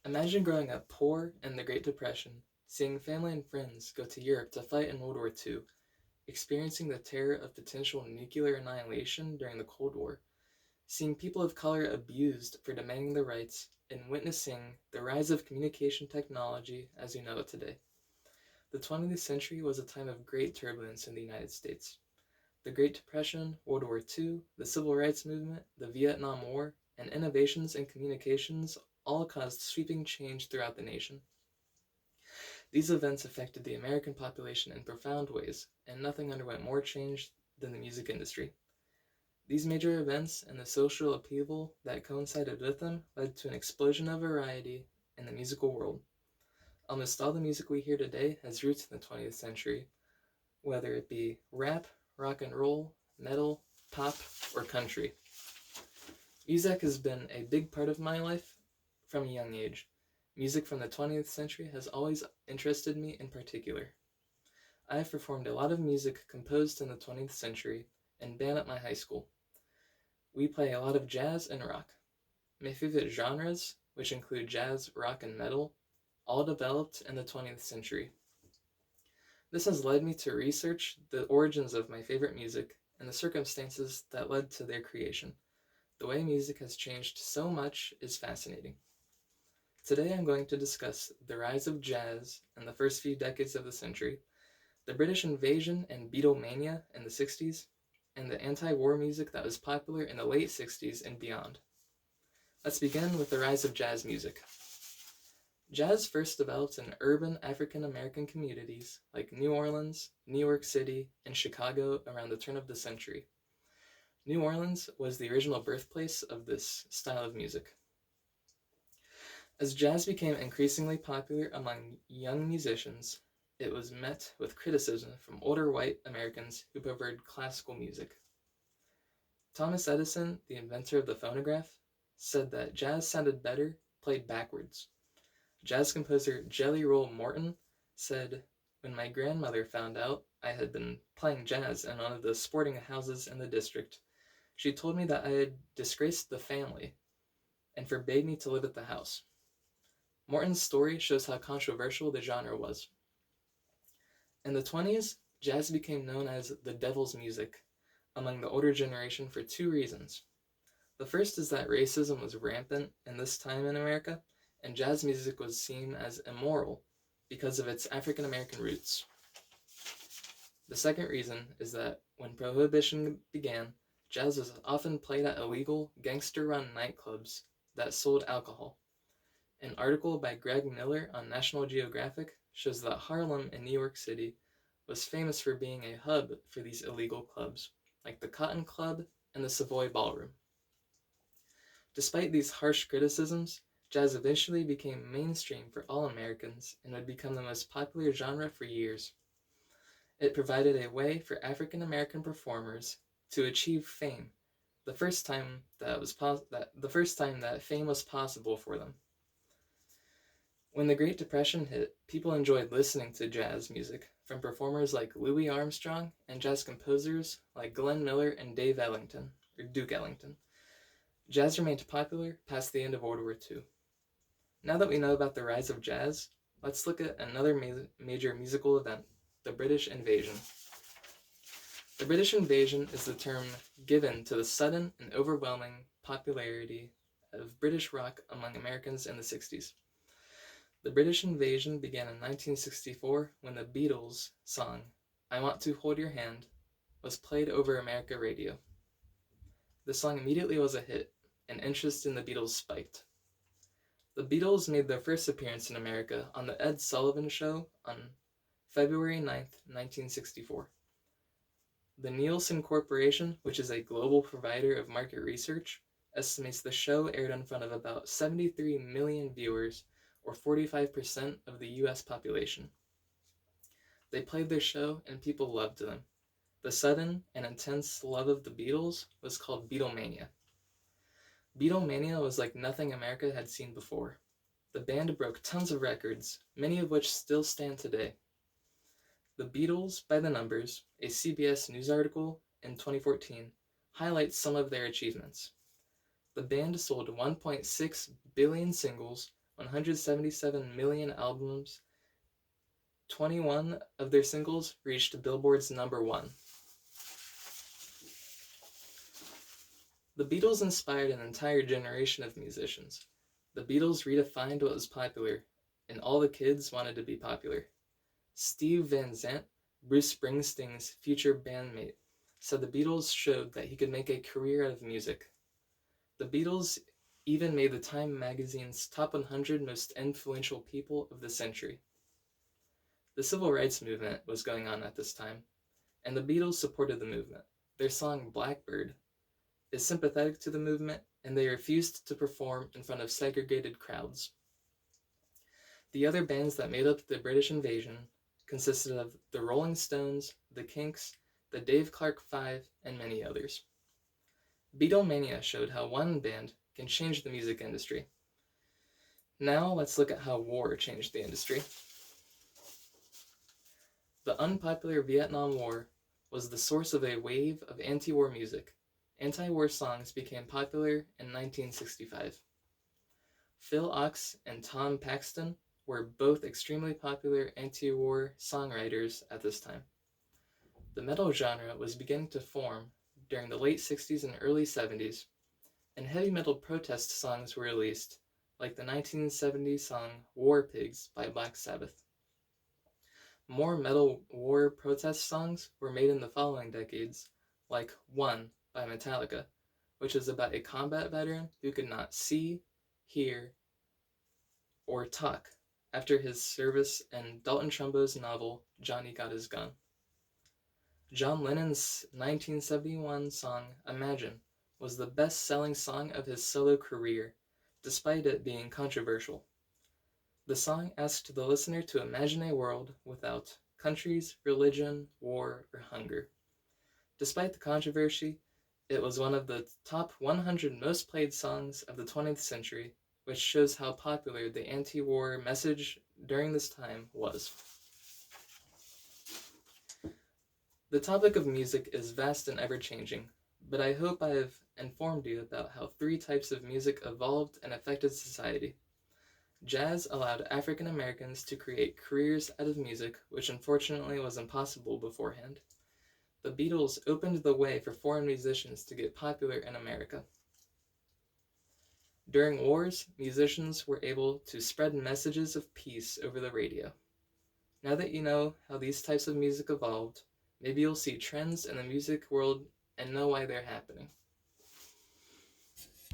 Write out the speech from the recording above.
Imagine growing up poor in the Great Depression, seeing family and friends go to Europe to fight in World War II, experiencing the terror of potential nuclear annihilation during the Cold War, seeing people of color abused for demanding their rights, and witnessing the rise of communication technology as we know it today. The 20th century was a time of great turbulence in the United States. The Great Depression, World War II, the Civil Rights Movement, the Vietnam War, and innovations in communications all caused sweeping change throughout the nation. These events affected the American population in profound ways, and nothing underwent more change than the music industry. These major events and the social upheaval that coincided with them led to an explosion of variety in the musical world. Almost all the music we hear today has roots in the 20th century, whether it be rap, rock and roll, metal, pop, or country. Music has been a big part of my life from a young age. Music from the 20th century has always interested me in particular. I have performed a lot of music composed in the 20th century in band at my high school. We play a lot of jazz and rock. My favorite genres, which include jazz, rock, and metal, all developed in the 20th century. This has led me to research the origins of my favorite music and the circumstances that led to their creation. The way music has changed so much is fascinating. Today I'm going to discuss the rise of jazz in the first few decades of the century, the British invasion and Beatlemania in the 60s, and the anti-war music that was popular in the late 60s and beyond. Let's begin with the rise of jazz music. Jazz first developed in urban African American communities like New Orleans, New York City, and Chicago around the turn of the century. New Orleans was the original birthplace of this style of music. As jazz became increasingly popular among young musicians, it was met with criticism from older white Americans who preferred classical music. Thomas Edison, the inventor of the phonograph, said that jazz sounded better played backwards. Jazz composer Jelly Roll Morton said, "When my grandmother found out I had been playing jazz in one of the sporting houses in the district, she told me that I had disgraced the family and forbade me to live at the house." Morton's story shows how controversial the genre was. In the 20s, jazz became known as the devil's music among the older generation for two reasons. The first is that racism was rampant in this time in America, and jazz music was seen as immoral because of its African American roots. The second reason is that when Prohibition began, jazz was often played at illegal, gangster run nightclubs that sold alcohol. An article by Greg Miller on National Geographic shows that Harlem in New York City was famous for being a hub for these illegal clubs, like the Cotton Club and the Savoy Ballroom. Despite these harsh criticisms, jazz eventually became mainstream for all Americans and would become the most popular genre for years. It provided a way for African American performers to achieve fame, the first time that fame was possible for them. When the Great Depression hit, people enjoyed listening to jazz music from performers like Louis Armstrong and jazz composers like Glenn Miller and Duke Ellington. Jazz remained popular past the end of World War II. Now that we know about the rise of jazz, let's look at another major musical event, the British invasion. The British invasion is the term given to the sudden and overwhelming popularity of British rock among Americans in the 60s. The British invasion began in 1964 when the Beatles' song, "I Want to Hold Your Hand," was played over America radio. The song immediately was a hit, and interest in the Beatles spiked. The Beatles made their first appearance in America on The Ed Sullivan Show on February 9th, 1964. The Nielsen Corporation, which is a global provider of market research, estimates the show aired in front of about 73 million viewers, or 45% of the US population. They played their show and people loved them. The sudden and intense love of the Beatles was called Beatlemania. Beatlemania was like nothing America had seen before. The band broke tons of records, many of which still stand today. The Beatles by the Numbers, a CBS News article in 2014, highlights some of their achievements. The band sold 1.6 billion singles, 177 million albums. 21 of their singles reached Billboard's #1. The Beatles inspired an entire generation of musicians. The Beatles redefined what was popular, and all the kids wanted to be popular. Steve Van Zandt, Bruce Springsteen's future bandmate, said the Beatles showed that he could make a career out of music. The Beatles even made the Time magazine's top 100 most influential people of the century. The civil rights movement was going on at this time, and the Beatles supported the movement. Their song Blackbird is sympathetic to the movement, and they refused to perform in front of segregated crowds. The other bands that made up the British invasion consisted of the Rolling Stones, the Kinks, the Dave Clark Five, and many others. Beatlemania showed how one band can change the music industry. Now let's look at how war changed the industry. The unpopular Vietnam War was the source of a wave of anti-war music. Anti-war songs became popular in 1965. Phil Ochs and Tom Paxton were both extremely popular anti-war songwriters at this time. The metal genre was beginning to form during the late 60s and early 70s, and heavy metal protest songs were released, like the 1970 song War Pigs by Black Sabbath. More metal war protest songs were made in the following decades, like One by Metallica, which is about a combat veteran who could not see, hear, or talk after his service, and Dalton Trumbo's novel Johnny Got His Gun. John Lennon's 1971 song Imagine was the best-selling song of his solo career, despite it being controversial. The song asked the listener to imagine a world without countries, religion, war, or hunger. Despite the controversy, it was one of the top 100 most played songs of the 20th century, which shows how popular the anti-war message during this time was. The topic of music is vast and ever-changing, but I hope I have informed you about how 3 types of music evolved and affected society. Jazz allowed African Americans to create careers out of music, which unfortunately was impossible beforehand. The Beatles opened the way for foreign musicians to get popular in America. During wars, musicians were able to spread messages of peace over the radio. Now that you know how these types of music evolved, maybe you'll see trends in the music world and know why they're happening.